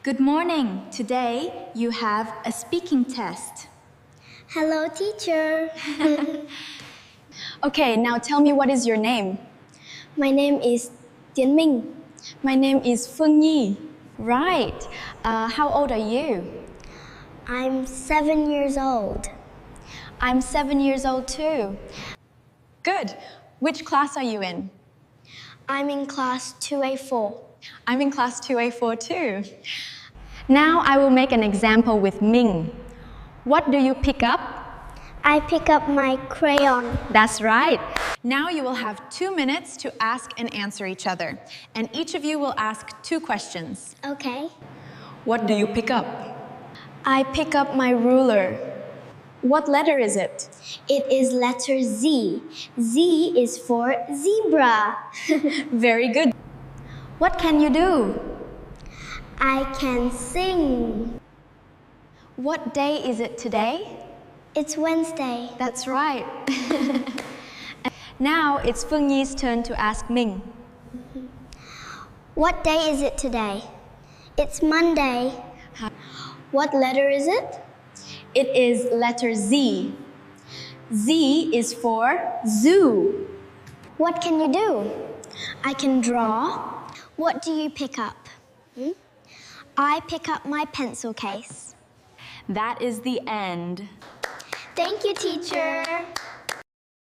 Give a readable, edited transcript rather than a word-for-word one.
Good morning. Today you have a speaking test. Hello, teacher. Okay, now tell me, what is your name? My name is Tiến Minh. My name is Phương Nhi. Right. How old are you? I'm 7 years old. I'm 7 years old too. Good. Which class are you in? I'm in class 2A4. I'm in class 2A4 too. Now I will make an example with Minh. What do you pick up? I pick up my crayon. That's right. Now you will have 2 minutes to ask and answer each other. And each of you will ask 2 questions. Okay. What do you pick up? I pick up my ruler. What letter is it? It is letter Z. Z is for zebra. Very good. What can you do? I can sing. What day is it today? It's Wednesday. That's right. Now it's Phương Nhi's turn to ask Minh. What day is it today? It's Monday. What letter is it? It is letter Z. Z is for zoo. What can you do? I can draw. What do you pick up? I pick up my pencil case. That is the end. Thank you, teacher.